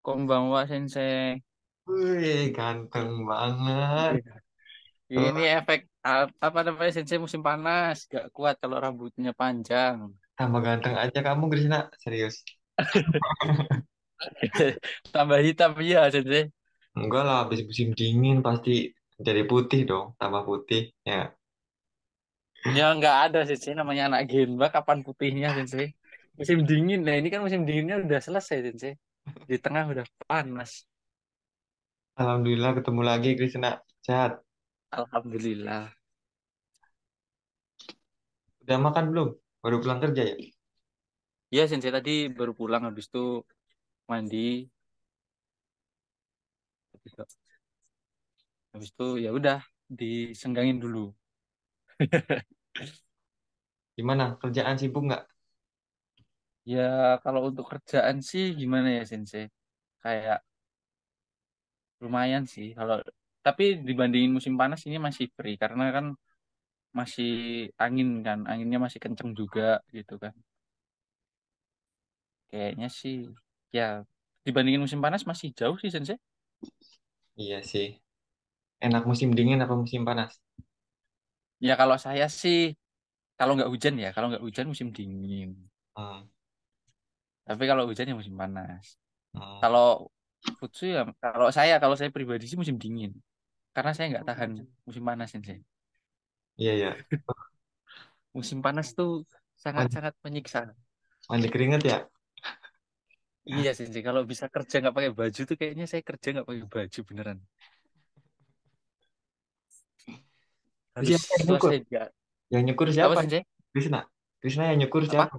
Konbanwa Sensei. Wih, ganteng banget. Ini efek apa namanya Sensei musim panas. Gak kuat kalau rambutnya panjang. Tambah ganteng aja kamu, Krisna. Serius. Tambah hitam ya Sensei. Enggak lah, habis musim dingin pasti jadi putih dong. Tambah putih. Ya, Ya nggak ada Sensei namanya anak Genba kapan putihnya Sensei. Musim dingin. Nah ini kan musim dinginnya udah selesai Sensei. Di tengah udah panas. Alhamdulillah ketemu lagi, Krisna. Sehat. Alhamdulillah. Udah makan belum? Baru pulang kerja ya? Ya Sensei tadi baru pulang habis itu mandi. Habis itu ya udah disenggangin dulu. Gimana? Kerjaan sibuk nggak? Ya kalau untuk kerjaan sih gimana ya Sensei? Kayak lumayan sih kalau tapi dibandingin musim panas ini masih free karena kan masih angin kan, anginnya masih kenceng juga gitu kan. Kayaknya sih ya dibandingin musim panas masih jauh sih Sensei. Iya sih. Enak musim dingin apa musim panas? Ya kalau saya sih kalau nggak hujan ya, kalau nggak hujan musim dingin. Hmm. Tapi kalau hujan ya musim panas. Hmm. Kalau Futsu ya kalau saya pribadi sih musim dingin karena saya nggak tahan musim panas Sensei. Iya, iya. Musim panas tuh Mandi, sangat-sangat menyiksa. mandi keringet ya? Iya sih, Ci. Kalau bisa kerja nggak pakai baju tuh kayaknya saya kerja nggak pakai baju beneran. Terus Harus siapa yang nyukur? selesai dia. Yang nyukur Apa siapa? sih, Ci? Krisna. Krisna yang nyukur siapa? Apa?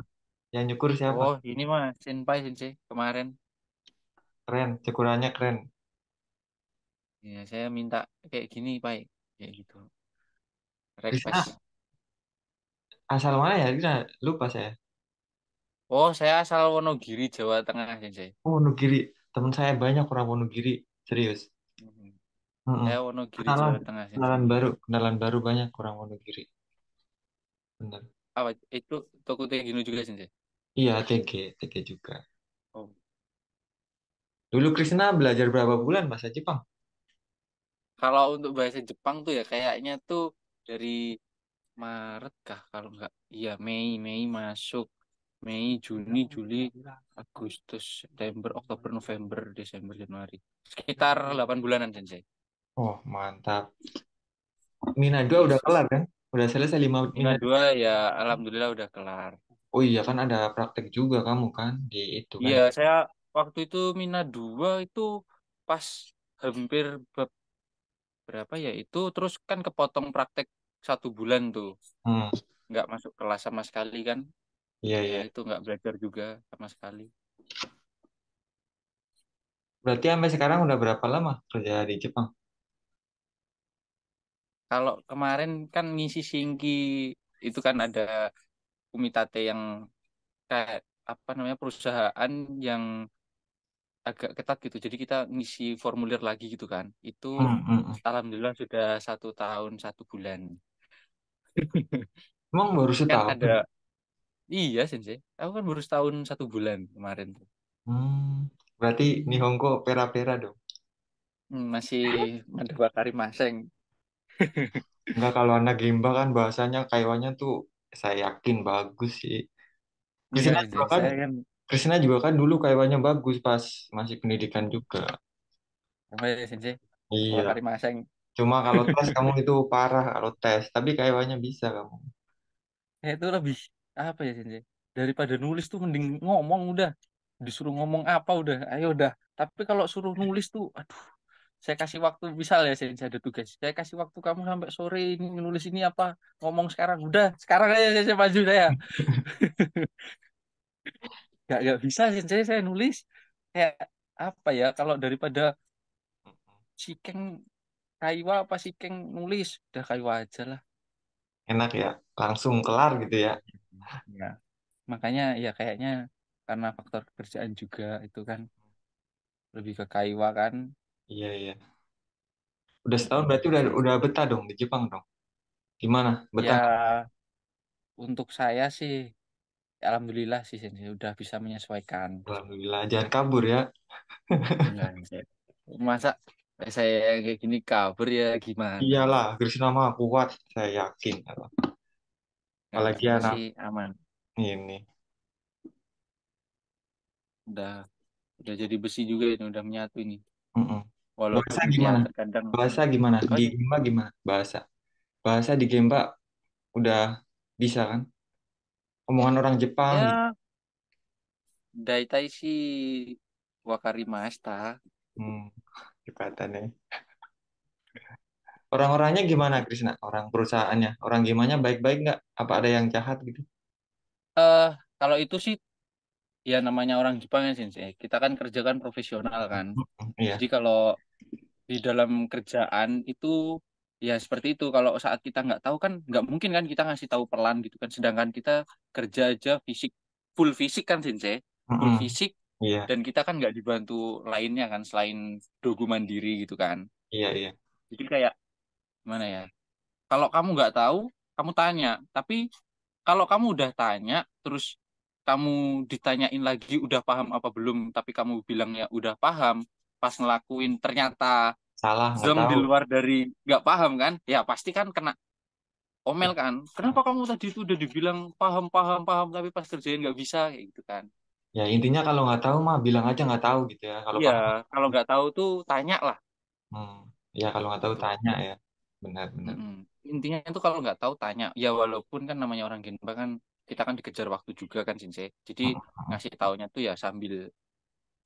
Yang nyukur siapa? Oh, ini mah Senpai sih, kemarin. Keren, cukurannya keren. Ya, saya minta kayak gini, Pak. Kayak gitu. Krisna, Request. asal mana ya? Krisna, lupa saya. Oh, saya asal Wonogiri, Jawa Tengah, sih. Oh, Wonogiri. Teman saya banyak orang Wonogiri. Serius. Mhm. Mm-mm. Saya Wonogiri, Kenalan, Jawa Tengah, kenalan baru banyak orang Wonogiri. Bener. Apa itu Toko Tegino juga, sih. Iya, TG juga. Oh. Dulu Krisna belajar berapa bulan bahasa Jepang? Kalau untuk bahasa Jepang tuh ya kayaknya tuh dari Maret kah kalau nggak iya Mei masuk Mei Juni Juli Agustus September Oktober November Desember Januari sekitar 8 bulanan Sensei. Oh, mantap. Mina 2 udah Yes, kelar yes. kan? Udah selesai 5 Mina Mina. 2 ya alhamdulillah udah kelar. Oh iya kan ada praktek juga kamu kan di itu kan. Iya saya waktu itu Mina 2 itu pas hampir berapa ya itu terus kan kepotong praktek 1 bulan tuh Hmm, nggak masuk kelas sama sekali kan iya ya iya. itu nggak belajar juga sama sekali. Berarti sampai sekarang udah berapa lama kerja di Jepang? Kalau kemarin kan ngisi Singki itu kan ada Kumitate yang kayak apa namanya perusahaan yang agak ketat gitu. Jadi kita ngisi formulir lagi gitu kan. Itu Hmm. alhamdulillah sudah 1 tahun 1 bulan. Emang baru Kan setahun? ada iya Sensei. Aku kan baru setahun 1 bulan kemarin tuh. Berarti Nihongo pera-pera dong. Masih Madawakari Maseng. Enggak kalau anak Gimba kan bahasanya kaiwannya tuh saya yakin bagus sih. Enggak Krisna juga Sensei. kan, Saya kan Krisna juga kan dulu kaiwannya bagus pas masih pendidikan juga. apa ya Sensei? Iya. Madawakari Maseng. Cuma kalau tes kamu itu parah kalau tes, tapi kaiwannya bisa kamu. Ya itu lebih apa ya Sensei? Daripada nulis tuh mending ngomong udah. Disuruh ngomong apa udah, ayo udah. Tapi kalau suruh nulis tuh, aduh, saya kasih waktu misal ya Sensei ada tugas. Saya kasih waktu kamu sampai sore ini nulis ini apa, ngomong sekarang udah. Sekarang aja saya maju saya. Gak bisa Sensei saya nulis kayak apa ya? Kalau daripada Sikeng Kaiwa apa Sikeng nulis, udah Kaiwa aja lah. Enak ya, langsung kelar gitu ya. Ya. Makanya ya kayaknya karena faktor pekerjaan juga itu kan lebih ke Kaiwa kan. Iya iya. Udah setahun Mm-mm. berarti udah betah dong di Jepang dong. Gimana? Betah? Ya untuk saya sih alhamdulillah sih Sensei, udah bisa menyesuaikan. Alhamdulillah. Jangan kabur ya. Enggak, Sensei. Masa saya kayak gini kabur ya gimana? Iyalah, Krishna mah kuat, saya yakin. Enggak, Apalagi anak masih aman. ini. Udah udah jadi besi juga ini, udah menyatu ini. Mm-mm. Bahasa Walaupun ya gimana? terkadang Bahasa gimana? apa Di sih? Gemba gimana? Bahasa. Bahasa di Gemba udah bisa kan? Omongan orang Jepang gitu. Ya, daitai sih wakarimashita. Hmm, Jepatan. Orang-orangnya gimana, Krisna? Orang perusahaannya, orang gimana baik-baik nggak? Apa ada yang jahat gitu? Eh, kalau itu sih ya namanya orang Jepang ya Sensei. Kita kan kerja kan profesional kan. Iya, Jadi kalau di dalam kerjaan itu ya seperti itu. Kalau saat kita nggak tahu kan nggak mungkin kan kita ngasih tahu perlahan gitu kan. Sedangkan kita kerja aja fisik full fisik kan Sensei, full mm-mm. fisik Iya, dan kita kan nggak dibantu lainnya kan selain dogu mandiri gitu kan. iya, iya. Jadi kayak gimana ya? Kalau kamu nggak tahu, kamu tanya. Tapi kalau kamu udah tanya, terus kamu ditanyain lagi udah paham apa belum, tapi kamu bilang ya udah paham, pas ngelakuin ternyata Salah, nggak zong di tahu. luar dari nggak paham kan, ya pasti kan kena omel kan. Kenapa kamu tadi itu udah dibilang paham, paham, paham, tapi pas kerjain nggak bisa, kayak gitu kan. Ya intinya kalau nggak tahu mah bilang aja nggak tahu gitu ya. Kalau Iya, paham, kalau nggak tahu tuh tanya lah. hmm. Ya kalau nggak tahu Gitu. tanya ya. Benar-benar. Mm-mm. Intinya itu kalau nggak tahu tanya. Ya walaupun kan namanya orang Genpa kan kita kan dikejar waktu juga kan Sensei. Jadi ngasih taunya tuh ya sambil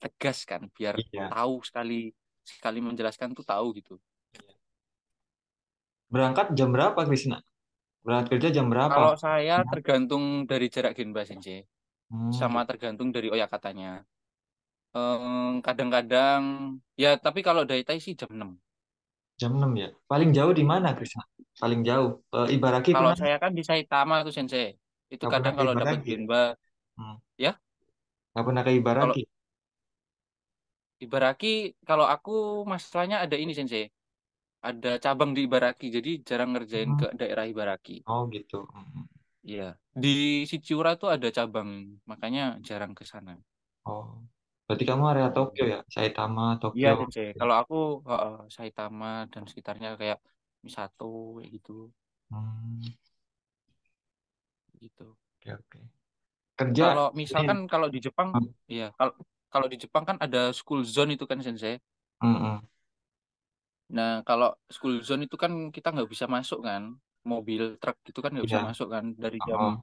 tegas kan biar Iya. tahu sekali sekali menjelaskan tuh tahu gitu. Berangkat jam berapa, Krisna? Berangkat kerja jam berapa? Kalau saya tergantung dari jarak Genpa Sensei sama Gitu. tergantung dari Oyakatanya. Kadang-kadang ya tapi kalau Daitai sih jam 6. Jam 6 ya. Paling jauh di mana, Krisna? Paling jauh. Ibaraki Kalau pernah? saya kan di Saitama tuh Sensei. Itu Nggak pernah kadang ke kalau dapat Ibaraki ya? Genba Hmm. ya Nggak pernah ke kalau Ibaraki. Ibaraki kalau aku masalahnya ada ini Sensei. Ada cabang di Ibaraki, jadi jarang ngerjain Hmm. ke daerah Ibaraki. Oh gitu. Hmm. Iya. Di Shichiura tuh ada cabang, makanya jarang ke sana. Oh. Berarti kamu area Tokyo Mm. ya? Saitama, Iya, Tokyo. Sensei. Kalau aku Saitama dan sekitarnya kayak Misato kayak gitu, Hmm. gitu. Oke, oke. Kerja Kalau ini. misalkan kalau di Jepang, Hmm. iya, kalau kalau di Jepang kan ada school zone itu kan, Sensei. Hmm. Nah, kalau school zone itu kan kita nggak bisa masuk kan, mobil, truk itu kan nggak bisa Iya. masuk kan dari jam Oh.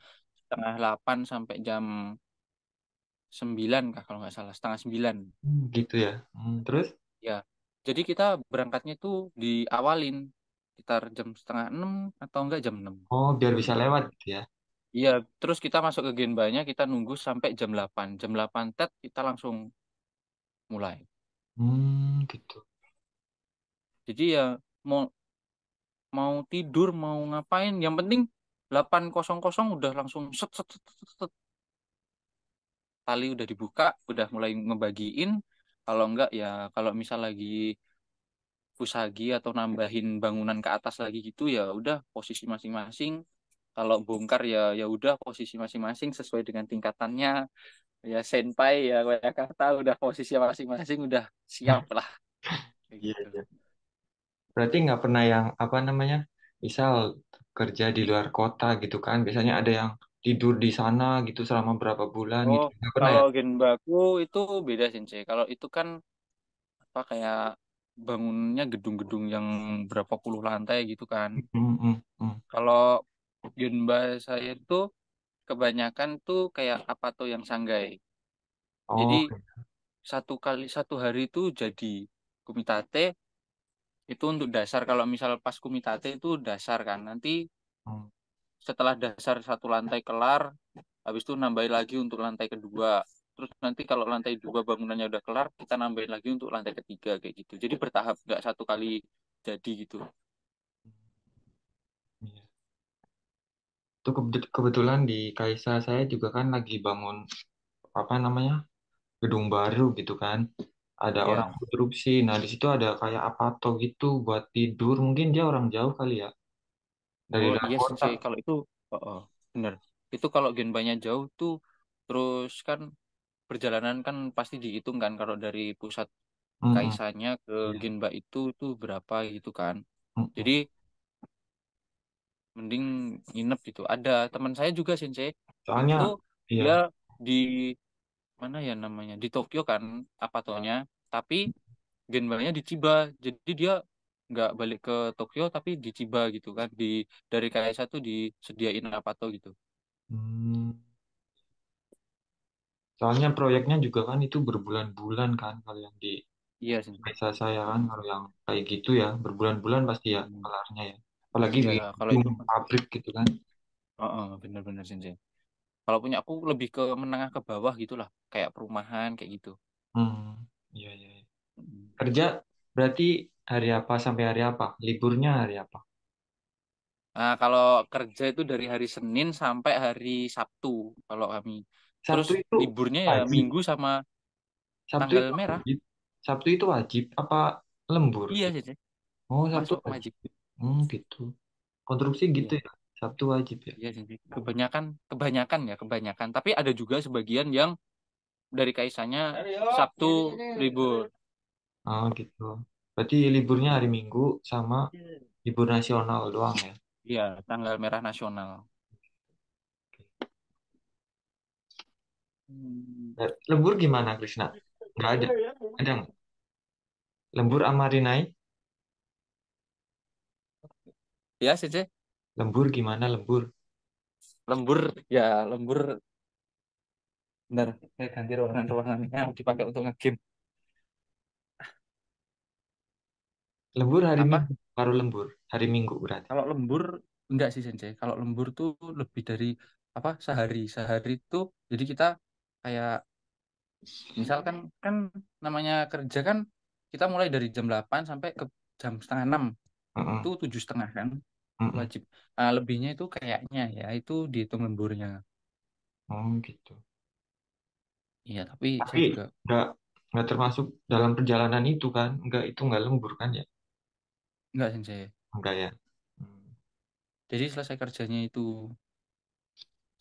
setengah 8 sampai jam 9 kah kalau nggak salah, setengah 9. Gitu ya. Terus? Ya, jadi kita berangkatnya tuh diawalin sekitar jam setengah 6 atau enggak jam 6. Oh, biar bisa Gitu. lewat gitu ya. Iya, terus kita masuk ke Genbanya, kita nunggu sampai jam 8. Jam 8 tet kita langsung mulai. Gitu. Jadi ya mau mau tidur, mau ngapain, yang penting 8.00 udah langsung set, set, set, set, set. Tali udah dibuka, udah mulai ngebagiin. Kalau enggak ya kalau misal lagi pusagi atau nambahin bangunan ke atas lagi gitu ya udah posisi masing-masing. Kalau bongkar ya ya udah posisi masing-masing sesuai dengan tingkatannya. Ya senpai ya kayak kata udah posisi masing-masing udah siap lah kayak Iya, gitu. iya. Berarti nggak pernah yang apa namanya, misal kerja di luar kota gitu kan? Biasanya ada yang tidur di sana gitu selama berapa bulan Oh, gitu. Nggak pernah kalau ya? Genbaku itu beda sih. Kalau itu kan apa kayak bangunnya gedung-gedung yang berapa puluh lantai gitu kan. Hmm, hmm, hmm. Kalau Genba saya itu kebanyakan tuh kayak apa tuh yang Sanggai. Jadi Oh, satu kali satu hari itu jadi kumitate itu untuk dasar kalau misal pas kumitate itu dasar kan nanti hmm. setelah dasar satu lantai kelar habis itu nambahin lagi untuk lantai kedua terus nanti kalau lantai dua bangunannya udah kelar kita nambahin lagi untuk lantai ketiga kayak gitu jadi bertahap nggak satu kali jadi gitu. Iya. Itu kebetulan di Kaisa saya juga kan lagi bangun apa namanya, gedung baru gitu kan. Ada orang Ya, korupsi. Nah, di situ ada kayak apato gitu buat tidur. Mungkin dia orang jauh kali ya, dari oh luar iya sih kota. Cek. Kalau itu bener itu kalau genbanya jauh tuh terus kan perjalanan kan pasti dihitung kan kalau dari pusat Mm-mm. Kaisanya ke Iya. Genba itu berapa gitu kan. Jadi Mm-mm. mending nginep gitu. Ada teman saya juga Sensei Soalnya itu iya. dia di mana ya namanya di Tokyo kan apatonya, tapi Genbanya di Chiba. Jadi dia nggak balik ke Tokyo tapi di Chiba gitu kan. Dari KSA tuh disediain Apato gitu. Hmm, soalnya proyeknya juga kan itu berbulan-bulan kan kalau yang di Iya Sensei. desa saya kan kalau yang kayak gitu ya berbulan-bulan pasti ya Hmm. kelarnya ya. Apalagi Iya bikin kalau gedung itu kan. pabrik gitu kan. Bener-bener Sensei. Kalau punya aku lebih ke menengah ke bawah gitulah, kayak perumahan kayak gitu. Hmm, iya iya. Iya. Mm. Kerja berarti hari apa sampai hari apa? Liburnya hari apa? Nah, kalau kerja itu dari hari Senin sampai hari Sabtu kalau kami. Terus Sabtu itu liburnya ya wajib. Minggu sama Sabtu tanggal itu merah. wajib. Sabtu itu wajib apa lembur Iya gitu? sih, Oh, Sabtu masuk wajib. wajib. Gitu. Konstruksi gitu Iya, ya. Sabtu wajib ya. iya sih. Kebanyakan, kebanyakan ya, kebanyakan. Tapi ada juga sebagian yang dari kaisanya Sabtu libur. Oh, gitu. Berarti liburnya hari Minggu sama libur nasional doang ya. Iya, tanggal merah nasional. Hmm. Lembur gimana, Krisna? Nggak ada. Ada nggak? Lembur Amarinai? Ya, sih. Lembur gimana lembur? Lembur, ya lembur. Benar, saya ganti ruangannya dipakai untuk ngegame. Lembur hari Apa? Minggu. Baru lembur. Hari Minggu berarti. Kalau lembur enggak sih Sensei. Kalau lembur tuh lebih dari apa? Sehari. Sehari itu jadi kita kayak misalkan kan namanya kerja kan kita mulai dari jam 8 sampai ke jam setengah 6 itu Heeh. 7,5 kan Heeh. wajib. Nah, lebihnya itu kayaknya ya itu dihitung lemburnya. Oh, gitu. Iya, tapi Tapi saya juga nggak nggak termasuk dalam perjalanan itu kan? Nggak lembur kan ya? enggak Sensei. Enggak ya. Hmm. Jadi selesai kerjanya itu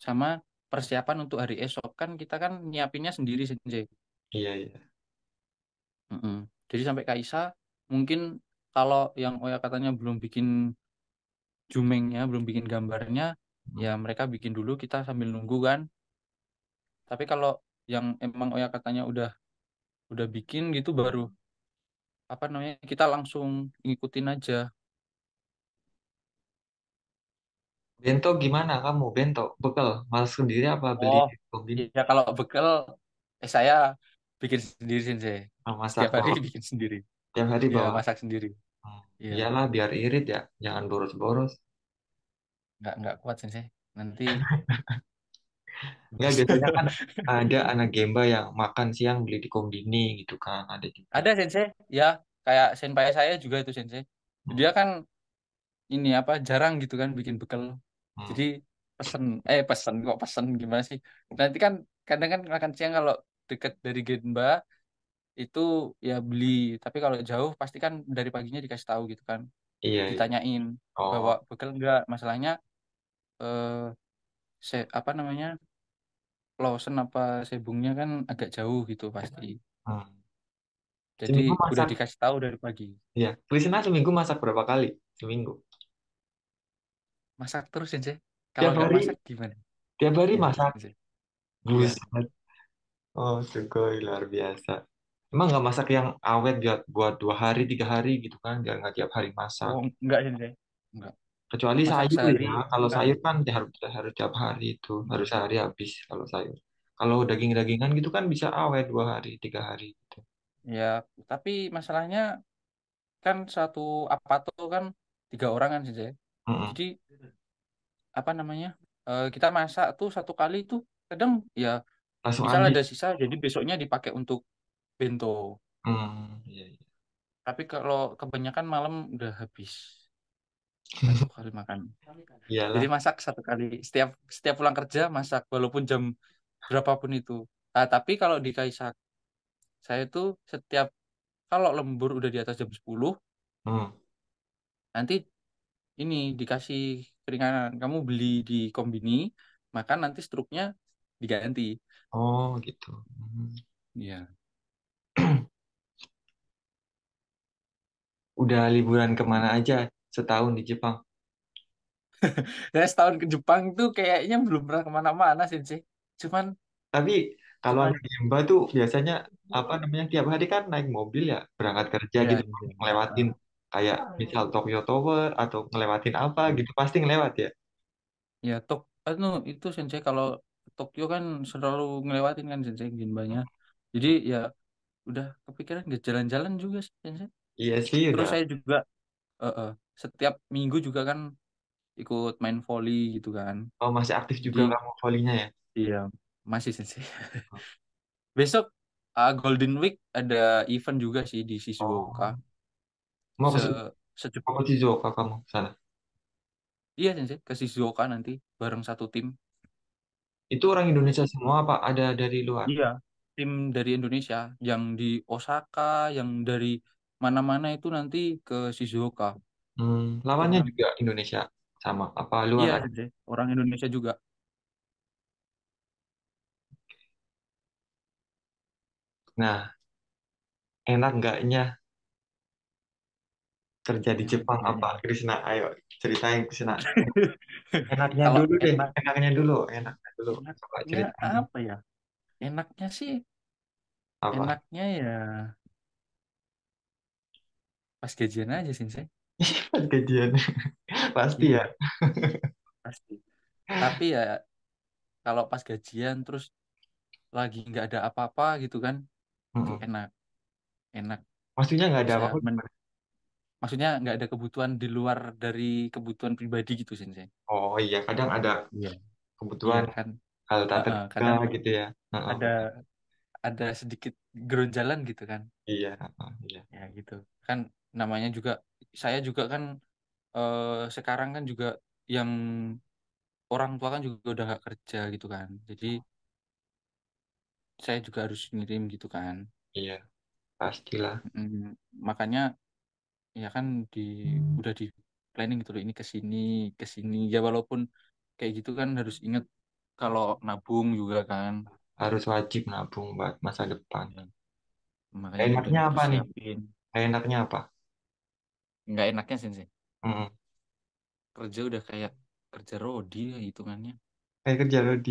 sama persiapan untuk hari esok kan kita kan nyiapinnya sendiri Sensei. Iya iya. Mm-mm. Jadi sampai Kaisa mungkin kalau yang Oya katanya belum bikin jumengnya, belum bikin gambarnya, Hmm. ya mereka bikin dulu kita sambil nunggu kan. Tapi kalau yang emang Oya katanya udah bikin gitu baru apa namanya kita langsung ngikutin aja. Bento gimana kamu? Bento bekal masak sendiri apa beli Oh, di kombin? ya kalau bekal saya bikin sendiri sih. Oh, masak Setiap hari bawa bikin sendiri. tiap hari Ya bawa. masak sendiri. Hmm. Iya, Iyalah biar irit ya, jangan boros-boros. nggak kuat sih. Nanti Nggak, biasanya kan ada anak Gemba yang makan siang beli di kombini gitu kan, ada juga. ada sensei, ya kayak senpai saya juga itu sensei. Hmm. Dia kan ini apa jarang gitu kan bikin bekal. Hmm. Jadi pesen pesen kok pesen gimana sih? Nanti kan kadang kan makan siang kalau deket dari Genba itu ya beli, tapi kalau jauh pasti kan dari paginya dikasih tahu gitu kan. Iya iya. Ditanyain bawa Oh. bekal enggak? Masalahnya eh apa namanya? Lawson apa Sebungnya kan agak jauh gitu pasti. Hmm. Jadi Seminggu udah masak, dikasih tahu dari pagi. ya. Krisna seminggu masak berapa kali? Seminggu. Masak terus sih. Kalau Tiap nggak hari, masak gimana? tiap hari Iya, masak. Sensei. Iya. Buset. Oh, sugoi luar biasa. Emang nggak masak yang awet buat 2 hari, 3 hari gitu kan? Biar nggak tiap hari masak. Oh, enggak Sensei. Enggak. Kecuali Masak sayur sehari ya. Kalau enggak. sayur kan harus harus tiap hari itu, harus sehari habis kalau sayur. Kalau daging-dagingan gitu kan bisa awet 2 hari, 3 hari gitu. Ya, tapi masalahnya kan satu apa tuh kan 3 orang kan Sensei. Mm-mm. Jadi apa namanya? Kita masak tuh satu kali tuh kadang ya Langsung misal habis. ada sisa jadi besoknya dipakai untuk bento. Iya, iya. Tapi kalau kebanyakan malam udah habis satu kali makan. Jadi Iyalah. masak satu kali setiap setiap pulang kerja masak walaupun jam berapapun itu. Nah, tapi kalau di Kaisak saya tuh setiap kalau lembur udah di atas jam 10 Hmm. nanti ini dikasih keringanan. Kamu beli di kombini, makan nanti struknya diganti. Oh gitu. Hmm. Iya. Udah liburan kemana aja setahun di Jepang? Saya setahun ke Jepang tuh kayaknya belum pernah kemana-mana sih. Cuman, Tapi kalau cuman, anak Gemba tuh biasanya apa namanya tiap hari kan naik mobil ya berangkat kerja iya, gitu iya. ngelewatin kayak misal Tokyo Tower atau ngelewatin apa Iya. gitu pasti ngelewat ya. Ya, anu itu Sensei kalau Tokyo kan selalu ngelewatin kan Sensei Ginbanya. Jadi ya udah kepikiran nggak jalan-jalan juga sih Sensei. Iya sih Terus udah. saya juga eh, eh, setiap minggu juga kan ikut main volley gitu kan. Oh masih aktif Jadi juga kamu volinya ya. iya masih Sensei. Besok Golden Week ada event juga sih di Shizuoka. Oh mau ke Se sejep mau ke Shizuoka kamu sana. Iya Sensei ke Shizuoka nanti bareng satu tim. Itu orang Indonesia semua apa ada dari luar? Iya, tim dari Indonesia yang di Osaka, yang dari mana-mana itu nanti ke Shizuoka. Lawannya Turnamen. juga Indonesia sama apa luar Iya, ada? Sensei. Orang Indonesia juga. Nah enak nggaknya kerja di Enak Jepang apa enggaknya. Krisna? Ayo ceritain Krisna. Enaknya Kalau dulu deh, enak, enaknya dulu, enaknya dulu. Coba enaknya ceritain apa ya? Enaknya sih, apa? enaknya ya pas gajian aja, Sensei. Pas gajian, pasti ya. Iya, pasti. Tapi ya kalau pas gajian terus lagi nggak ada apa-apa gitu kan, itu Mm-mm. enak, enak. Maksudnya nggak ada Bisa apa-apa. maksudnya nggak ada kebutuhan di luar dari kebutuhan pribadi gitu sensei. Oh iya, kadang ada Iya. Iya kebutuhan kan. hal tak terduga Kadang gitu ya. Heeh, ada benar. ada sedikit geronjalan gitu kan. Iya, heeh, iya. Ya gitu. Kan namanya juga saya juga kan sekarang kan juga yang orang tua kan juga udah nggak kerja gitu kan. Jadi saya juga harus ngirim gitu kan. Iya, pastilah. Mm, makanya ya kan udah di planning gitu loh ini ke sini ya walaupun kayak gitu kan harus ingat kalau nabung juga kan. Harus wajib nabung buat masa depan. Ya, makanya udah Enaknya apa nih? dipersiapin. Enaknya apa? Nggak enaknya sih Mm-mm. kerja udah kayak kerja rodi ya hitungannya. Kayak kerja Rodi.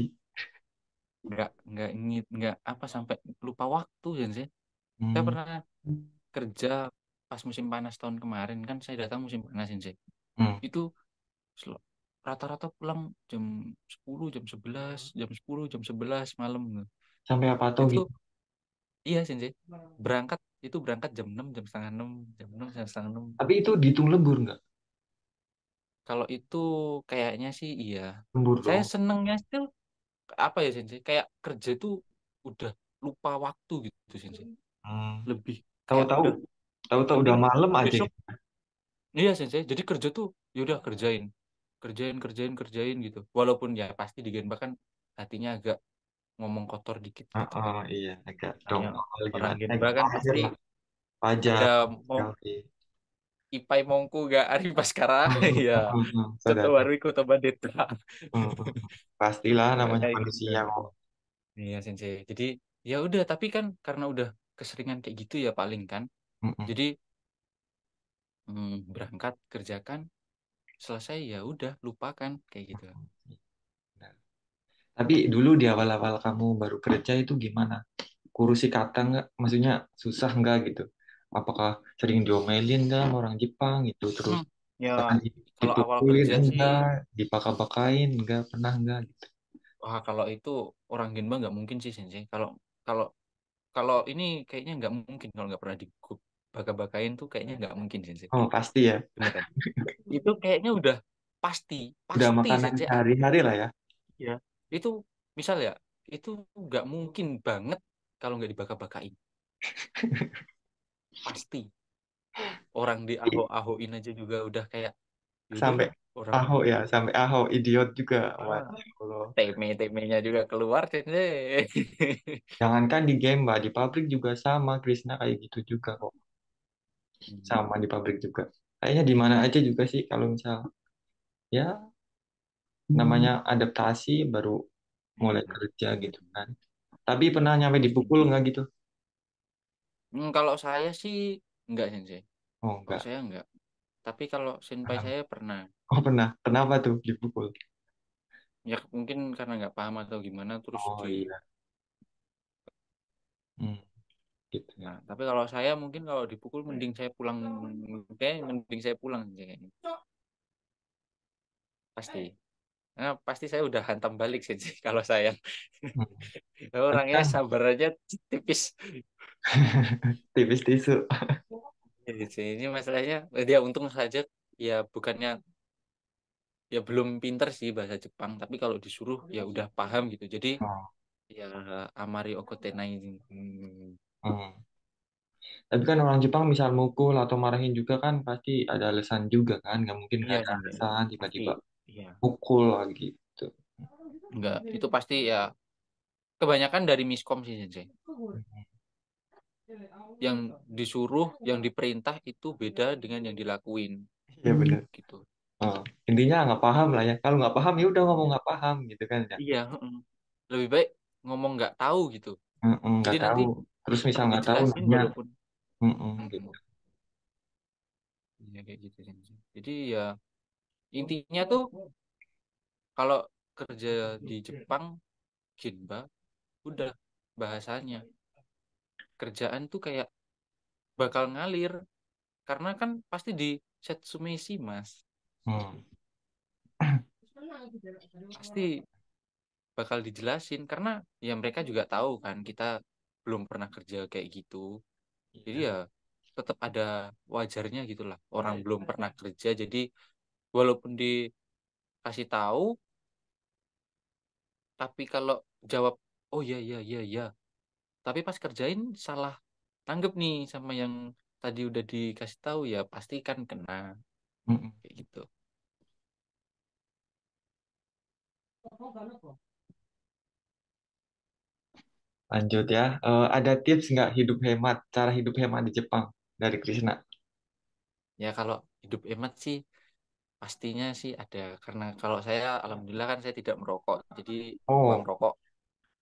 Nggak ingin nggak apa sampai lupa waktu sih. Saya Hmm. pernah kerja pas musim panas tahun kemarin kan saya datang musim panas sih. Hmm. Itu sel- rata-rata pulang jam 10 jam 11 malam. Sampai apa tuh Itu gitu? iya sih berangkat itu berangkat jam 6 jam setengah 6 jam 6 setengah 6. Tapi itu dihitung lembur nggak? Kalau itu kayaknya sih iya. Lembur Saya dong. senengnya tuh apa ya sih kayak kerja tuh udah lupa waktu gitu sih. Hmm. Lebih kayak Tahu-tahu, udah tahu-tahu penting udah malam aja besok. gitu. Iya sih jadi kerja tuh yaudah kerjain kerjain gitu. Walaupun ya pasti di Genba kan hatinya agak ngomong kotor dikit gitu. Iya, agak Hanya dongkol orang gimana? Genba kan Wajar pasti lah, wajar. ada mau Oke. Ipai Mongku gak Ari Baskara ya Soto Saudara. Warwi Kota Bandeta. Pastilah Ya, namanya kayak gitu. manusia kok. Iya Sensei. Jadi ya udah tapi kan karena udah keseringan kayak gitu ya paling kan. Mm-mm. Jadi berangkat kerjakan selesai ya udah lupakan kayak gitu. Nah, tapi dulu di awal-awal kamu baru kerja itu gimana? Kurusi kata nggak? Maksudnya susah nggak gitu? Apakah sering diomelin nggak sama orang Jepang gitu? Terus Hmm, ya misalkan kalau awal dipukulin kerja sih enggak? Dibaka-bakain enggak? Pernah enggak gitu? wah kalau itu orang Genba nggak mungkin sih Sensei. Kalau kalau kalau ini kayaknya nggak mungkin kalau nggak pernah baka-bakain tuh kayaknya nggak mungkin Sensei. Oh pasti ya. Beneran. Itu kayaknya udah pasti Udah pasti makanan Sensei. sehari-hari lah ya. Ya itu misal ya itu nggak mungkin banget kalau nggak dibaka-bakain pasti orang di aho-ahoin aja juga udah kayak ya Sampai udahlah orang Ahok ya, sampai Ahok idiot juga. ah, Masya Allah. teme-temenya juga keluar Sensei. Jangankan di game, Mbak, di pabrik juga sama, Krisna kayak gitu juga kok. Hmm. Sama di pabrik juga. Kayaknya di mana aja juga sih kalau misal ya namanya adaptasi baru mulai Hmm. kerja gitu kan. Tapi pernah nyampe dipukul nggak gitu? Kalau saya sih enggak sih. Oh Kalau enggak. saya enggak. Tapi kalau senpai saya pernah. Oh pernah. Kenapa tuh dipukul? Ya mungkin karena nggak paham atau gimana terus Oh di. iya. Hmm, gitu ya. Nah, tapi kalau saya mungkin kalau dipukul mending saya pulang. Kayak mending saya pulang sih kayaknya. Pasti. Nah, pasti saya udah hantam balik sih kalau saya. Hmm. Tapi Orangnya kan sabar aja tipis. tipis tisu. Jadi sih, ini masalahnya dia untung saja ya bukannya ya belum pinter sih bahasa Jepang tapi kalau disuruh ya udah paham gitu jadi Oh. ya amari okotenai. Hmm, Hmm. Tapi kan orang Jepang misal mukul atau marahin juga kan pasti ada alasan juga kan. Nggak mungkin nggak iya ada sih alasan pasti tiba-tiba iya pukul lagi gitu. enggak itu pasti ya kebanyakan dari miskom sih Sensei. Yang disuruh yang diperintah itu beda dengan yang dilakuin Iya benar. gitu. Oh. Intinya nggak paham lah ya. Kalau nggak paham ya udah ngomong nggak paham gitu kan ya. Iya heeh. Lebih baik ngomong nggak tahu gitu Mm-mm, jadi nggak nanti tahu. Terus misal nggak tahu dijelasin nanya. walaupun. Mm-mm, Mm-mm. gitu. Iya kayak gitu Sensei. Jadi ya intinya tuh kalau kerja di Jepang Ginba udah bahasanya kerjaan tuh kayak bakal ngalir karena kan pasti di Setsumeishi mas Hmm. pasti bakal dijelasin karena ya mereka juga tahu kan kita belum pernah kerja kayak gitu jadi Iya. ya tetap ada wajarnya gitulah orang belum pernah kerja jadi walaupun dikasih tahu tapi kalau jawab oh ya ya ya ya tapi pas kerjain salah tanggep nih sama yang tadi udah dikasih tahu ya pasti kan kena Mm-mm. kayak gitu. Lanjut ya. Ada tips nggak hidup hemat, cara hidup hemat di Jepang dari Krisna? Ya kalau hidup hemat sih pastinya sih ada karena kalau saya alhamdulillah kan saya tidak merokok jadi uang Oh, rokok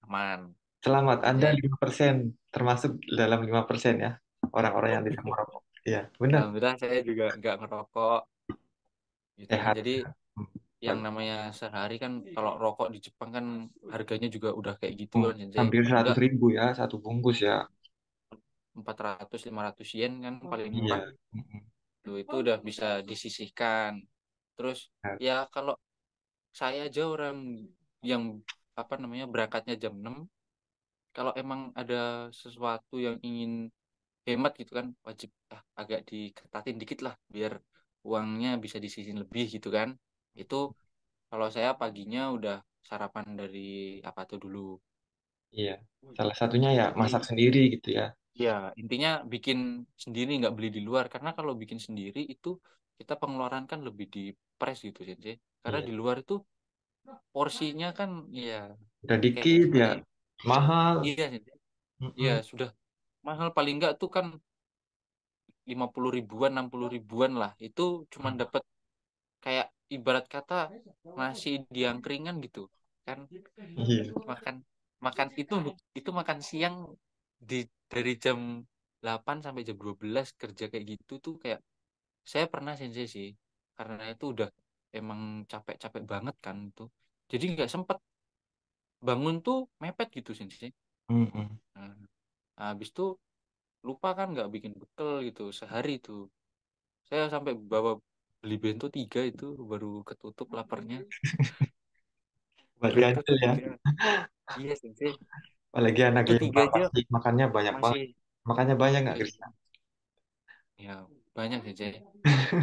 aman. selamat. Dan Anda saya 5% termasuk dalam 5% ya. Orang-orang yang tidak merokok. Iya, benar. alhamdulillah saya juga nggak ngerokok gitu kan. Sehat. Jadi Hmm, yang bagus. namanya sehari kan kalau rokok di Jepang kan harganya juga udah kayak gitu Hmm, kan jadi hampir paling 100 enggak ribu ya, satu bungkus ya. 400 500 yen kan paling Iya. murah Mm-mm. tuh itu udah bisa disisihkan. Terus Benar. ya kalau saya aja orang yang apa namanya berangkatnya jam 6 kalau emang ada sesuatu yang ingin hemat gitu kan wajib agak diketatin dikit lah biar uangnya bisa disisihin lebih gitu kan itu kalau saya paginya udah sarapan dari apa tuh dulu Iya. Salah satunya ya masak jadi sendiri gitu ya. ya intinya bikin sendiri nggak beli di luar karena kalau bikin sendiri itu kita pengeluaran kan lebih di press gitu sih karena Iya. di luar itu porsinya kan ya Udah dikit ya. kayak Mahal. iya sih iya Mm-mm. sudah mahal paling nggak tuh kan 50 ribuan 60 ribuan lah itu cuman Hmm. dapat kayak ibarat kata nasi diangkringan gitu kan Iya. makan makan itu makan siang di dari jam 8 sampai jam 12 kerja kayak gitu tuh kayak saya pernah sensei sih karena itu udah emang capek-capek banget kan itu jadi nggak sempet bangun tuh mepet gitu sensei Mm-mm. nah, habis itu lupa kan nggak bikin bekal gitu sehari itu saya sampai bawa beli bento 3 itu baru ketutup laparnya Berarti bento hancur ya. 3 iya sensei Apalagi anak itu yang 3 aja pasti makannya banyak banget. masih Makannya banyak nggak, iya Kris? sensei. Ya banyak sensei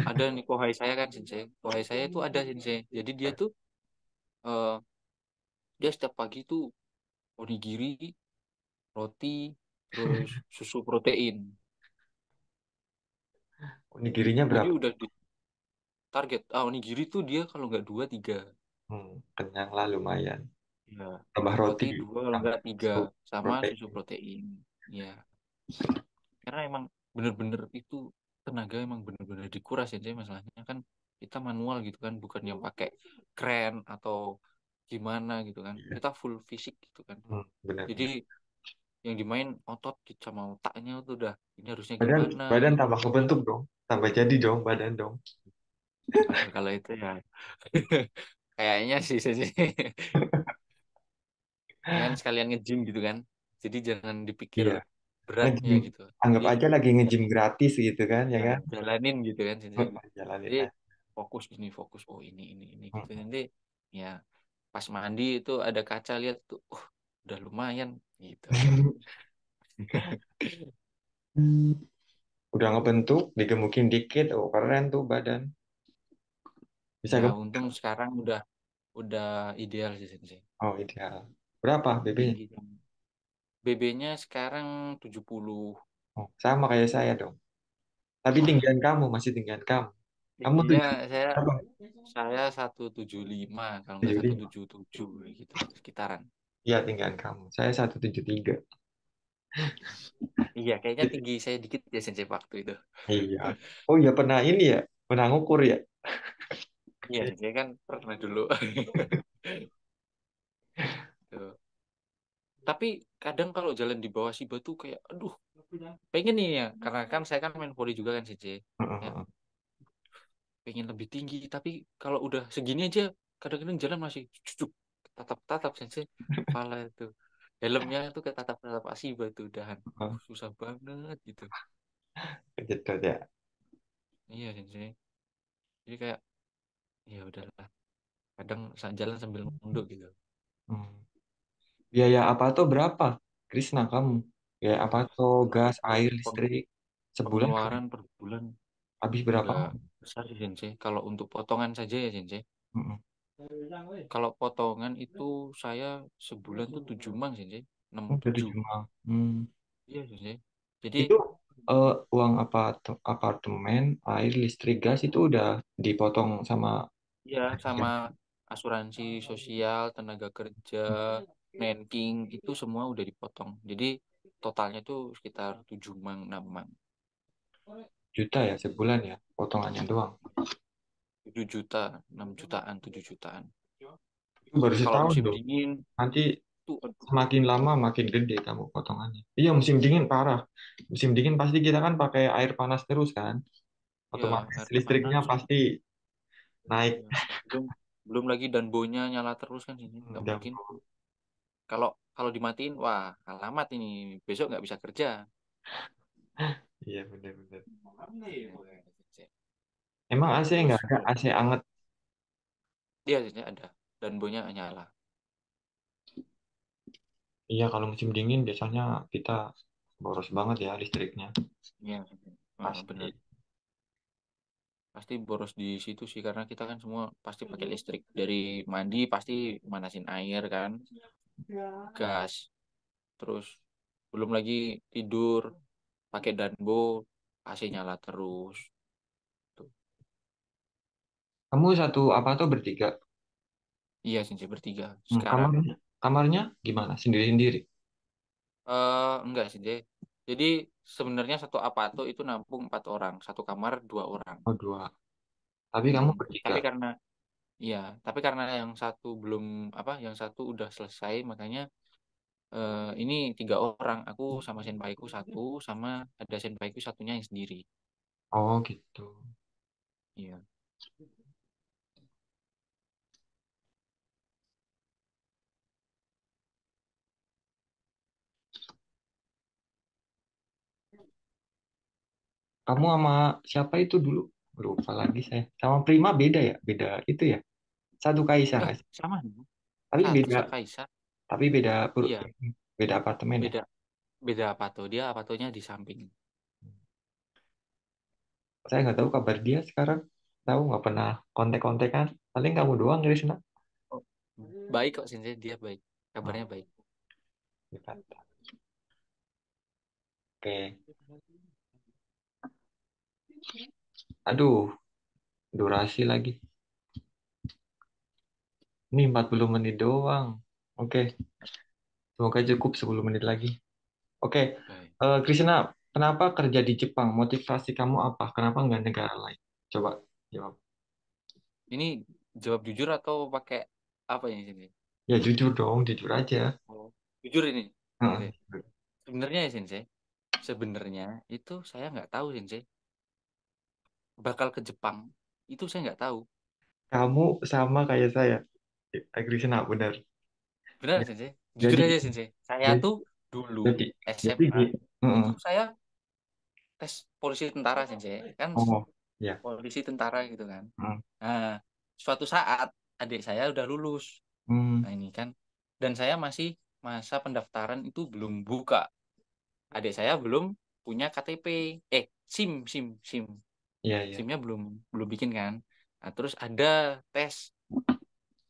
ada nih kohai saya kan sensei kohai saya itu ada sensei jadi dia tuh eh, dia setiap pagi tuh onigiri roti terus susu protein Onigirinya jadi berapa? udah di target onigiri tuh dia kalau nggak dua tiga Kenyang lah lumayan. ya Tambah roti roti, dua kalau tambah nggak tiga susu, sama protein. susu protein ya karena emang bener-bener itu tenaga emang bener-bener dikuras ya masalahnya kan kita manual gitu kan bukan yang pakai kren atau gimana gitu kan. Iya. Kita full fisik gitu kan. Jadi Benar-benar. yang dimain otot gitu sama otaknya tuh udah ini harusnya Badan gimana badan gitu. tambah kebentuk dong. Tambah jadi dong badan dong. Waduh kalau itu ya kayaknya sih sih. Ya kan sekalian nge-gym gitu kan. Jadi jangan dipikir Iya. beratnya Nge-gym. gitu. Anggap Jadi aja lagi ya, nge-gym gratis gitu kan, ya ya kan? jalanin gitu kan. Jalanin Jadi aja. fokus ini fokus oh ini gitu nanti ya pas mandi itu ada kaca lihat tuh udah lumayan gitu. Udah ngebentuk, digemukin dikit, oh keren tuh badan. Bisa Ya gemuk. untung sekarang udah ideal sih sih. Oh, ideal. Berapa BB-nya? Tinggi kan. BB-nya sekarang 70. Oh, sama kayak saya dong. Tapi Wah, tinggian kamu masih tinggian kamu. Kamu tingginya tujuh saya berapa? saya 175 kalau nggak 75. 177 gitu sekitaran. Iya, tinggian kamu. Saya 173. Iya, kayaknya tinggi saya dikit ya sensei waktu itu. Iya. Oh iya, pernah ini ya? Pernah ngukur ya? Iya, saya kan pernah dulu. Tuh. Tapi kadang kalau jalan di bawah si batu kayak, aduh, pengen nih ya. Karena kan saya kan main volley juga kan sensei. Ya, pengen lebih tinggi. Tapi kalau udah segini aja, kadang-kadang jalan masih cucuk, tatap-tatap sensei. Kepala itu. Helmnya tuh ketatap-tatap asi batu udahan. Susah banget gitu. Kejedot ya. Iya sensei. Jadi kayak, ya udahlah. Kadang jalan sambil nunduk gitu. Hmm. Biaya apa tuh berapa? Krisna kamu? Biaya apa Wah, tuh kalau gas, itu air, listrik sebulan pengeluaran per bulan habis berapa? agak besar sih Sensei. Kalau untuk potongan saja ya Sensei. Mm-mm. Kalau potongan itu saya sebulan tuh 7 mang Sensei. Enam Oh, udah tujuh. 7 mal. Hmm. Iya Sensei. Jadi Itu uang apa apartemen, air, listrik, gas itu udah dipotong sama ya sama gajian. asuransi sosial, tenaga kerja, nanking itu semua udah dipotong. Jadi totalnya tuh sekitar 7 mang, 6 mang. Juta ya sebulan ya, potongannya doang. 7 juta, 6 jutaan, 7 jutaan. Itu baru Kalau setahun musim dong. dingin Nanti tuh aduh, semakin lama makin gede kamu potongannya. Iya, musim dingin parah. Musim dingin pasti kita kan pakai air panas terus kan. ya Otomatis air listriknya panas. pasti naik. Ya, belum belum lagi danbonya nyala terus kan sini nggak Dan mungkin kalau kalau dimatiin wah alamat ini besok nggak bisa kerja. iya benar-benar. Emang AC Terus nggak ada AC anget? dia sini ada danbonya nyala. Iya, kalau musim dingin biasanya kita boros banget ya listriknya. Iya, benar. Pasti. Pasti boros di situ sih karena kita kan semua pasti pakai listrik dari mandi pasti manasin air kan gas terus belum lagi tidur pakai danbo AC nyala terus tuh. Kamu satu apa tuh bertiga? Iya sih bertiga Hmm, sekarang. kamarnya, kamarnya gimana? Sendiri-sendiri? Enggak sih, Jay. Jadi sebenarnya satu apato itu nampung 4 orang, satu kamar 2 orang. Oh, dua. Tapi kamu Mm-mm. bertiga. Tapi karena iya, tapi karena yang satu belum apa, yang satu udah selesai, makanya ini 3 orang. Aku sama senpaiku satu, sama ada senpaiku satunya yang sendiri. Oh gitu. Iya. Kamu sama siapa itu dulu? Lupa lagi saya. Sama Prima beda ya? Beda itu ya? Satu Kaisa nggak sih? Sama. Tapi Satu beda, Kaisa. tapi beda, Iya, beda apartemen ya? beda beda apato. Dia apatonya di samping. Saya nggak tahu kabar dia sekarang. Tahu nggak pernah kontak-kontakan. Paling kamu doang dari sana. Oh, baik kok, Sensei. Dia baik. Oh, Kabarnya baik. hebat. Oke. Aduh, durasi lagi. Ini 40 menit doang. Oke, semoga cukup 10 menit lagi. Oke, Baik. Krisna, kenapa kerja di Jepang? Motivasi kamu apa? Kenapa nggak negara lain? Coba jawab. Ini jawab jujur atau pakai? Apa yang sensei? Ya jujur dong, jujur aja. Oh, jujur ini, Heeh, sensei. jujur. Sebenarnya ya sensei, sebenarnya itu saya nggak tahu sensei bakal ke Jepang. Itu saya nggak tahu. Kamu sama kayak saya. Krishna, benar. Benar Ya, sensei. Jujur jadi aja gini, sensei. Saya jadi tuh dulu jadi jadi SMA gini. Heeh. itu saya tes polisi tentara sensei. Kan Oh, ya. polisi tentara gitu kan. Heeh. Nah, suatu saat adik saya udah lulus. Hmm, Nah, ini kan. Dan saya masih masa pendaftaran itu belum buka. Adik saya belum punya KTP. SIM, SIM, SIM. iya, iya. SIM-nya belum belum bikin kan. Nah, terus ada tes,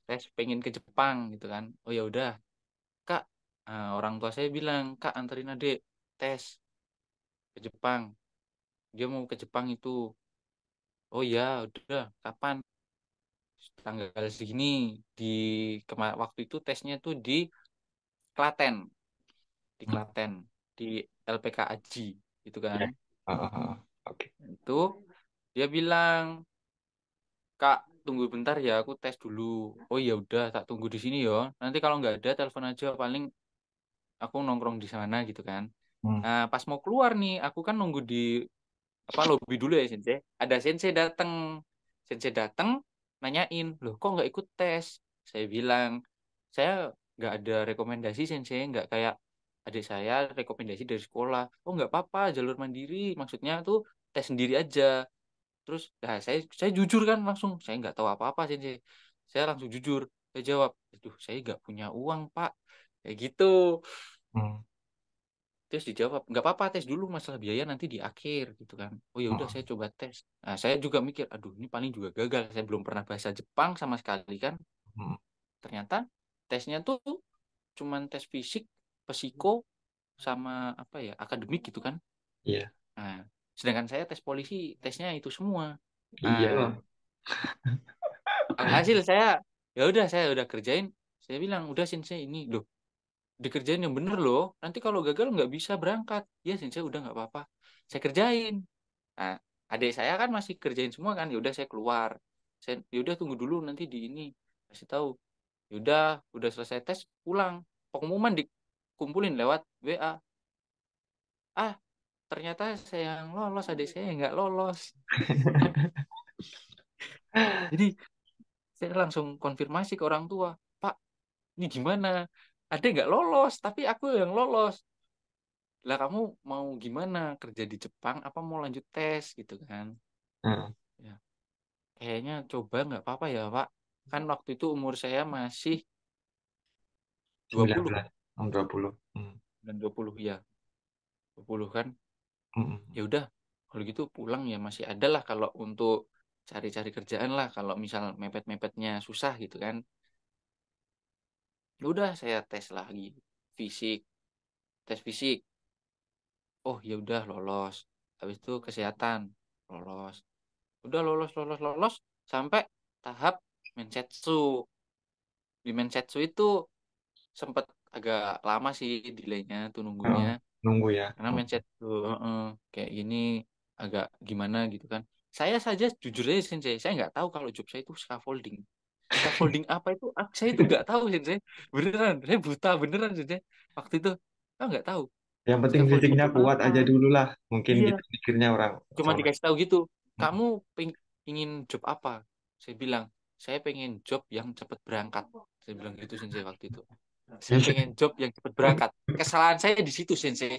tes pengen ke Jepang gitu kan. Oh ya udah, Kak. Orang tua saya bilang, Kak, anterin adik tes ke Jepang. Dia mau ke Jepang itu. Oh ya, udah. Kapan? Tanggal segini di waktu itu tesnya tuh di Klaten, di Hmm, Klaten, di LPK Aji, gitu kan. iya. Heeh, heeh. Oke. Itu dia bilang, Kak, tunggu bentar ya, aku tes dulu. Oh ya udah, tak tunggu di sini ya. Nanti kalau nggak ada, telepon aja. Paling aku nongkrong di sana gitu kan. Hmm, Nah, pas mau keluar nih, aku kan nunggu di apa lobby dulu ya sensei. Ada sensei datang, sensei datang, nanyain, loh kok nggak ikut tes? Saya bilang, saya nggak ada rekomendasi sensei, nggak kayak adik saya rekomendasi dari sekolah. Oh nggak apa-apa, jalur mandiri, maksudnya tuh tes sendiri aja. Terus, nah saya jujur kan langsung, saya nggak tahu apa-apa sensei. Saya langsung jujur, saya jawab, aduh saya nggak punya uang pak, kayak gitu. hmm, Terus dijawab, nggak apa-apa tes dulu masalah biaya nanti di akhir gitu kan. Oh ya udah saya heeh, coba tes. Nah saya juga mikir, aduh ini paling juga gagal. Saya belum pernah bahasa Jepang sama sekali kan. hmm. Ternyata tesnya tuh cuman tes fisik, psiko, sama apa ya akademik gitu kan. Iya. Nah sedangkan saya tes polisi tesnya itu semua. Nah Iyalah. alhasil saya udah kerjain. Saya bilang udah sensei ini loh dikerjain yang bener loh. Nanti kalau gagal nggak bisa berangkat. Ya sensei udah nggak apa-apa. Saya kerjain. Nah, adik saya kan masih kerjain semua kan. Ya udah saya keluar. Saya ya udah tunggu dulu nanti di ini kasih tahu. Ya udah selesai tes pulang. Pengumuman dikumpulin lewat WA. Ah, ternyata saya yang lolos, adik saya yang nggak lolos. Jadi saya langsung konfirmasi ke orang tua, Pak, ini gimana? Adik nggak lolos, tapi aku yang lolos. Lah kamu mau gimana? Kerja di Jepang apa mau lanjut tes gitu kan? Heeh, Ya, kayaknya coba nggak apa-apa ya, Pak. Kan waktu itu umur saya masih 20 19, 20. Hmm, dan 20 ya, 20 kan. hmm, Ya udah, kalau gitu pulang ya masih ada lah kalau untuk cari-cari kerjaan lah kalau misal mepet-mepetnya susah gitu kan. Ya udah saya tes lagi fisik, tes fisik. Oh, ya udah lolos. Habis itu kesehatan lolos. Udah lolos lolos lolos sampai tahap mensetsu. Di mensetsu itu sempet agak lama sih delaynya tuh nunggunya heeh. Nunggu ya. karena Hmm. mensetsu kayak gini agak gimana gitu kan. Saya saja jujur aja sensei saya nggak tahu kalau job saya itu scaffolding. Scaffolding apa itu saya itu nggak tahu sensei, beneran saya buta beneran sensei waktu itu saya nggak tahu Yang penting scaffolding fisiknya itu kuat apa. aja dulu lah. Mungkin Iya, gitu mikirnya orang cuma sama. dikasih tahu gitu, Hmm. kamu ingin job apa? Saya bilang saya pengen job yang cepat berangkat. Saya bilang gitu sensei waktu itu, saya Bisa. pengen job yang cepat berangkat. Kesalahan saya di situ sensei,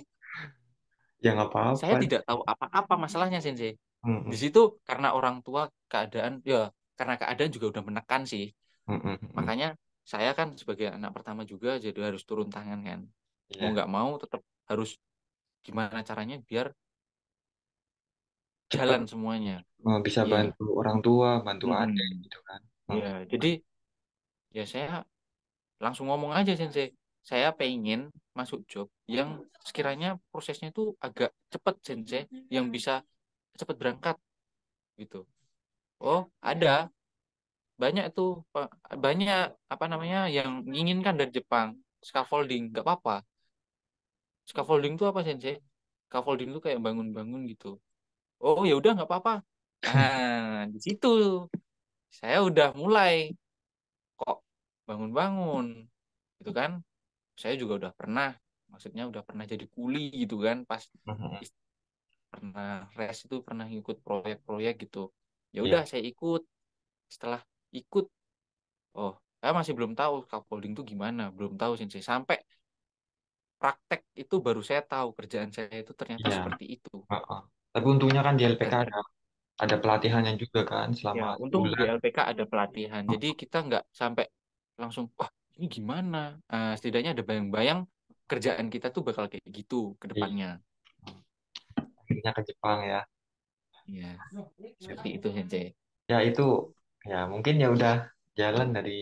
Ya nggak saya apa-apa. tidak tahu apa-apa masalahnya sensei. Hmm, Di hmm, situ karena orang tua keadaan ya, karena keadaan juga udah menekan sih, hmm, hmm, hmm. makanya saya kan sebagai anak pertama juga jadi harus turun tangan kan, mau Iya. nggak mau tetap harus gimana caranya biar Cepat jalan semuanya. bisa Iya. bantu orang tua, bantu adik Mm-mm. gitu kan. Hmm. Ya, jadi ya saya langsung ngomong aja sensei. Saya pengen masuk job yang sekiranya prosesnya itu agak cepat sensei, yang bisa cepat berangkat gitu. Oh, ada banyak tuh banyak apa namanya yang menginginkan dari Jepang scaffolding, nggak apa-apa. Scaffolding itu apa sensei? Scaffolding itu kayak bangun-bangun gitu. Oh ya udah nggak apa-apa. Nah di situ saya udah mulai kok. bangun-bangun gitu kan. Saya juga udah pernah, maksudnya udah pernah jadi kuli gitu kan, pas Mhm. pernah res itu pernah ikut proyek-proyek gitu. Ya udah Iya, saya ikut. Setelah ikut, oh saya masih belum tahu scaffolding itu gimana, belum tahu sih. Sampai praktek itu baru saya tahu kerjaan saya itu ternyata iya. seperti itu. Heeh. Tapi untungnya kan di LPK Dan ada pelatihannya juga kan ya selama untung di sebulan. LPK ada pelatihan, jadi kita nggak sampai langsung wah ini gimana. Setidaknya ada bayang-bayang kerjaan kita tuh bakal kayak gitu ke Iya, depannya. akhirnya ke Jepang ya. Ya seperti itu sih. Ya itu ya mungkin ya udah jalan dari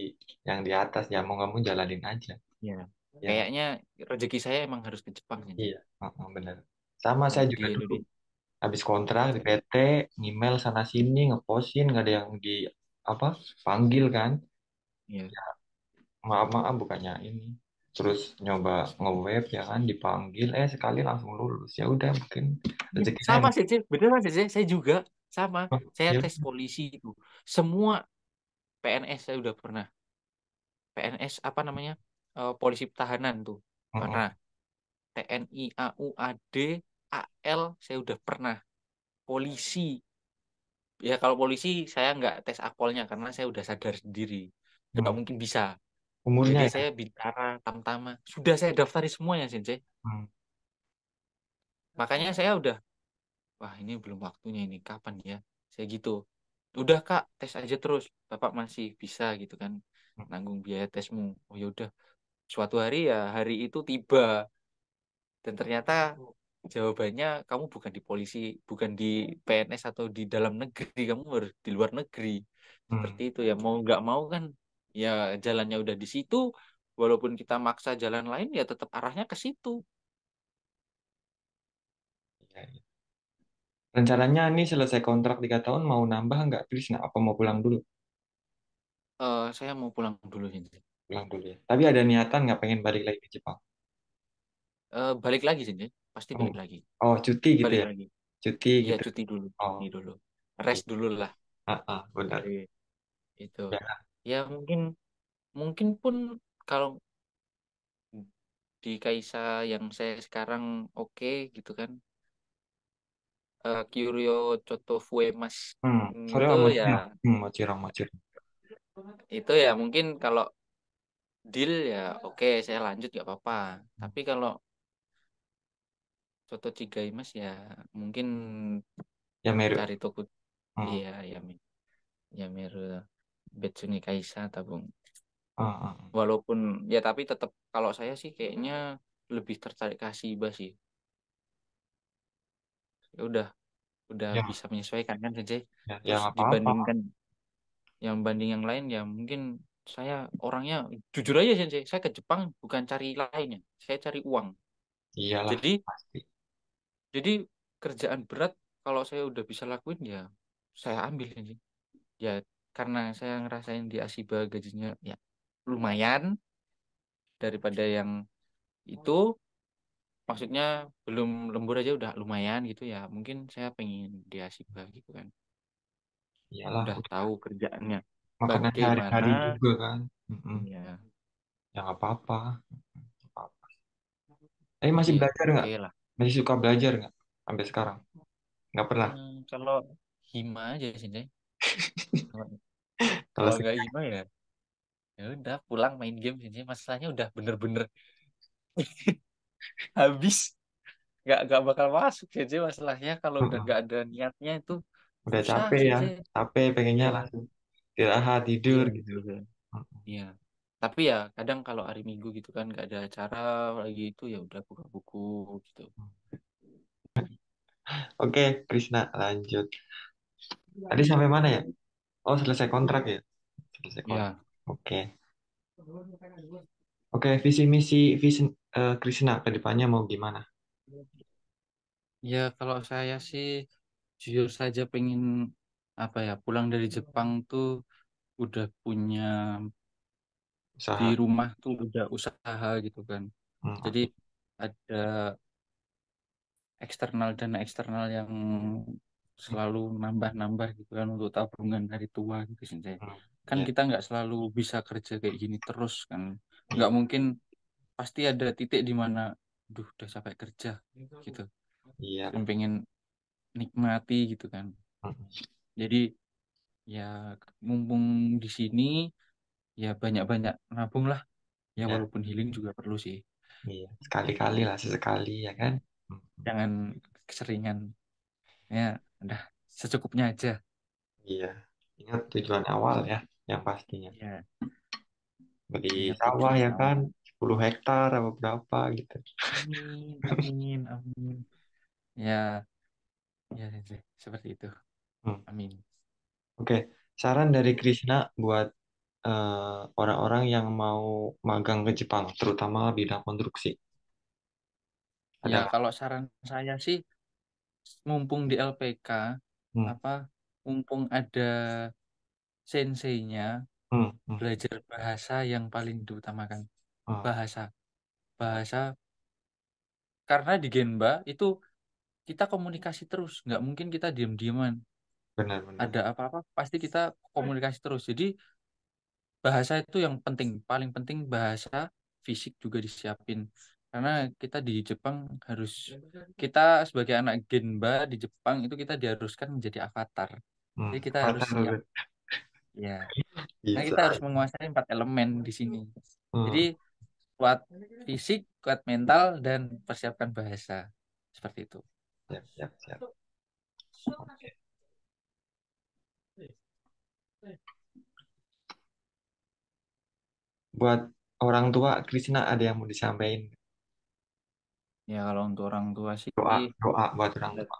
yang di atas ya mau kamu jalanin aja. Ya Ya, kayaknya rezeki saya emang harus ke Jepang sih. iya, heeh, bener. Sama Ya saya di juga dulu Indonesia. habis kontrak di PT, email sana sini ngepostin nggak ada yang di apa panggil kan. Ya. Maaf maaf bukannya ini. Terus nyoba nge-web ya kan dipanggil sekali langsung lulus. Ya udah mungkin Ya, rezeki saya sama sih, Cik. Beneran sih, Cik. Saya juga sama. Saya ya. tes polisi itu. Semua PNS saya udah pernah. PNS apa namanya? Polisi pertahanan tuh. Pernah. Heeh. TNI, AU, AD, AL saya udah pernah. Polisi. Ya kalau polisi saya nggak tes akpolnya karena saya udah sadar sendiri. Nggak Hmm. mungkin bisa. Umurnya Jadi ya. saya Bintara, Tamtama. Sudah saya daftari semuanya, sih. Hmm. Makanya saya udah, wah ini belum waktunya ini. Kapan ya? Saya gitu. Udah Kak, tes aja terus. Bapak masih bisa gitu kan. Nanggung biaya tesmu. Oh ya udah. Suatu hari ya hari itu tiba. Dan ternyata jawabannya kamu bukan di polisi, bukan di PNS atau di dalam negeri, kamu harus di luar negeri. Seperti Hmm. itu ya, mau nggak mau kan, ya jalannya udah di situ. Walaupun kita maksa jalan lain, ya tetap arahnya ke situ. Iya, iya. Rencananya nih selesai kontrak 3 tahun mau nambah nggak? Please, nah, apa mau pulang dulu? Saya mau pulang dulu ini. Pulang dulu ya. Tapi ada niatan nggak pengen balik lagi ke Jepang? Balik lagi sih, pasti Oh, balik lagi. oh cuti gitu Balik ya? lagi. Cuti Iya gitu. cuti dulu, Oh, cuti dulu, iya. rest dulu lah Benar. dari itu. Ya. Ya mungkin mungkin pun kalau di Kaisa yang saya sekarang oke gitu kan, Kyuryo Choto Fuemas Sorry, itu ya Mochiro. Mochiro, Mochiro. itu ya mungkin kalau deal ya oke saya lanjut gak apa-apa. Tapi kalau Choto Chigaimas ya mungkin Ya, Meru. cari toko, Hmm. iya ya ya Meru Betsuni Kaisa tabung. Hmm, hmm, hmm. Walaupun ya tapi tetap kalau saya sih kayaknya lebih tertarik ke Asiba sih. Ya udah Ya, bisa menyesuaikan kan sih. ya Terus nggak apa-apa. dibandingkan yang banding yang lain ya mungkin saya orangnya jujur aja sih saya ke Jepang bukan cari lainnya, saya cari uang. Iyalah, Jadi pasti. jadi kerjaan berat kalau saya udah bisa lakuin ya saya ambil sih. Ya karena saya ngerasain di Asiba gajinya ya lumayan daripada yang itu, maksudnya belum lembur aja udah lumayan gitu ya mungkin saya pengen di Asiba gitu kan, Iyalah, udah udah tahu kerjaannya makanan bagaimana. sehari-hari juga kan. Ya Ya nggak apa-apa. Nggak apa-apa. Masih ya belajar nggak? oke lah. Masih suka belajar nggak? Sampai sekarang? Nggak pernah. Kalau hima aja sih Cai. kalau Kalau kalau nggak hima ya ya udah pulang main game sih Cai. Masalahnya udah bener-bener habis, nggak bakal masuk sih Cai. Masalahnya kalau udah Mm-mm. nggak ada niatnya itu Udah susah capek sih ya. Cai. Capek pengennya Iya langsung istirahat iya tidur gitu. betul. Mm-mm. Iya. Tapi ya kadang kalau hari Minggu gitu kan nggak ada acara lagi itu ya udah buka buku gitu. Oke, Krisna lanjut. Tadi sampai mana ya? Oh, selesai kontrak ya? Selesai kontrak. Ya, Oke. Oke, visi misi visi Krisna ke depannya mau gimana? ya kalau saya sih jujur saja pengen apa ya pulang dari Jepang tuh udah punya di Usaha. rumah tuh udah usaha gitu kan. Jadi Oke. ada eksternal dana eksternal yang selalu nambah-nambah gitu kan untuk tabungan hari tua gitu sih. Cek. kan Iya, kita nggak selalu bisa kerja kayak gini terus kan, iya, nggak mungkin, pasti ada titik di mana duh udah capek kerja gitu, iya. dan pengen nikmati gitu kan. Mm, Jadi ya mumpung di sini ya banyak-banyak nabung lah, ya ya, walaupun healing juga perlu sih, iya. Sekali-kali lah, sesekali ya kan. Mm, jangan keseringan, ya udah secukupnya aja. iya. Ingat tujuan awal ya, yang pastinya. Ya, Beli ingat sawah tujuan ya kan, awal. 10 hektar apa berapa gitu. Amin, amin, amin. Ya, ya sih, seperti itu. Hmm. Amin. Oke, saran dari Krisna buat orang-orang yang mau magang ke Jepang, terutama bidang konstruksi. Ada Ya nggak? kalau saran saya sih, mumpung di LPK, Hmm, apa, mumpung ada senseinya, hmm, hmm, belajar bahasa yang paling diutamakan. hmm. Bahasa, bahasa, karena di Genba itu kita komunikasi terus, nggak mungkin kita diam-diaman. Benar-benar. Ada apa-apa pasti kita komunikasi terus. Jadi bahasa itu yang penting, paling penting bahasa, fisik juga disiapin. Karena kita di Jepang harus, kita sebagai anak Genba di Jepang itu kita diharuskan menjadi avatar. Hmm, Jadi kita harus siap, avatar. ya. Nah, Bisa. kita harus menguasai 4 elemen di sini. Jadi Hmm, kuat fisik, kuat mental, dan persiapkan bahasa. Seperti itu. siap, siap, siap. Oke. Buat orang tua, Krisna ada yang mau disampaikan? Ya kalau untuk orang tua sih, Doa, doa buat orang sehat- tua.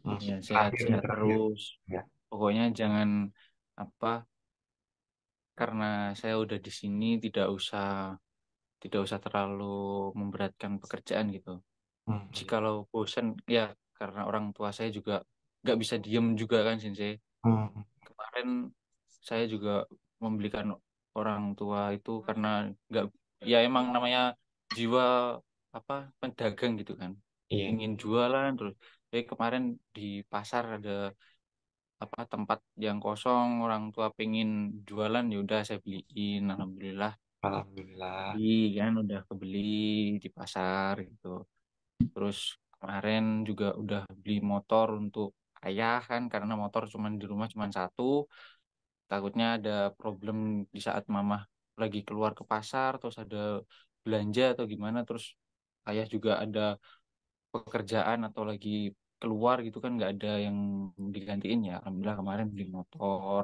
Hmm. ya Terakhir nih, sehat-sehat terakhir. terus. Ya. Pokoknya jangan apa, karena saya udah di sini, tidak usah terlalu memberatkan pekerjaan gitu. Hmm, iya. Jikalau bosan, ya karena orang tua saya juga nggak bisa diem juga kan, Sensei. Hmm, Kemarin saya juga membelikan orang tua itu karena nggak, ya emang namanya jiwa apa, pedagang gitu kan, iya. ingin jualan terus. Jadi kemarin di pasar ada apa, tempat yang kosong, orang tua pengen jualan, ya udah saya beliin, alhamdulillah Alhamdulillah. beli kan, udah kebeli di pasar gitu. Terus kemarin juga udah beli motor untuk ayah kan, karena motor cuman di rumah cuman satu, takutnya ada problem di saat mama lagi keluar ke pasar terus ada belanja atau gimana, terus ayah juga ada pekerjaan atau lagi keluar gitu kan, nggak ada yang digantiin, ya alhamdulillah kemarin beli motor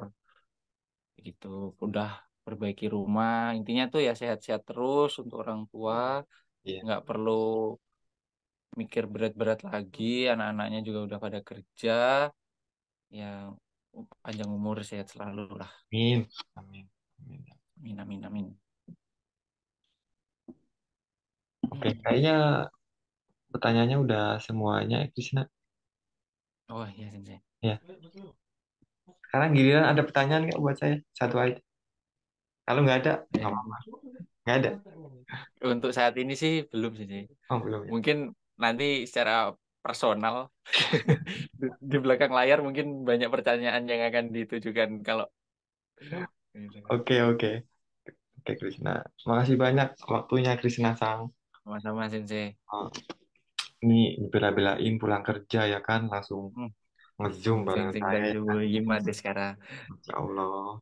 gitu. Udah perbaiki rumah, intinya tuh ya sehat-sehat terus untuk orang tua, Iya. nggak perlu mikir berat-berat lagi, anak-anaknya juga udah pada kerja, ya panjang umur sehat selalu lah. Amin. Amin. Amin. Amin, amin, amin. Oke, kayaknya pertanyaannya udah semuanya, Krisna. Oh iya sensei. Ya. Sekarang giliran ada pertanyaan nggak buat saya? Satu aja. Kalau nggak ada, nggak Eh, apa-apa. Nggak ada. untuk saat ini sih belum sih. Oh, belum ya. Mungkin nanti secara personal di belakang layar mungkin banyak pertanyaan yang akan ditujukan kalau gitu. Oke, oke. Oke, Krisna. Makasih banyak waktunya, Krisna Sang. Sama-sama sensei. Oh, ini bela-belain pulang kerja ya kan, langsung Hmm, nge-zoom bareng sensei saya dari ya dulu kan. gimana sekarang. Insya Allah.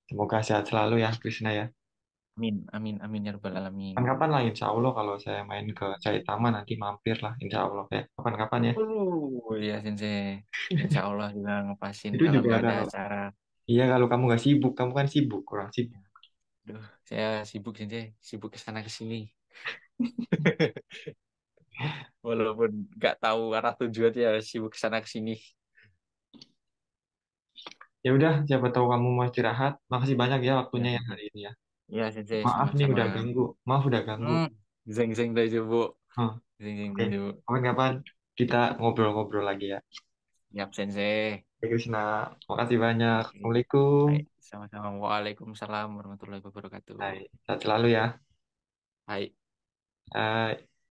Semoga sehat selalu ya, Krisna ya. Amin, amin, amin ya rabbal alamin. Kapan-kapan lah, Insya Allah kalau saya main ke Saitama nanti mampir lah, Insya Allah ya. Kapan-kapan ya. Ya sensei. Insya Allah juga ngepasin Itu kalau juga nggak ada kalau, acara. iya kalau kamu nggak sibuk, kamu kan sibuk, kurang sibuk. Duh, saya sibuk sensei, sibuk ke sana ke sini. Walaupun nggak tahu arah tujuannya, ya sibuk ke sana ke sini. Ya udah, siapa tahu kamu mau istirahat. Makasih banyak ya Ya, waktunya ya sensei. hari ini ya. Ya, sensei, Maaf nih sama-sama. udah ganggu. Maaf udah ganggu. Hmm, zeng zeng dah bu. Oh, Zeng zeng oke. dah bu. Kapan-kapan kita ngobrol-ngobrol lagi ya. Siap sensei. Oke, Krisna. Makasih banyak. Oke. Assalamualaikum. Baik, sama-sama. Waalaikumsalam warahmatullahi wabarakatuh. Hai, sehat selalu ya. Hai. Hai.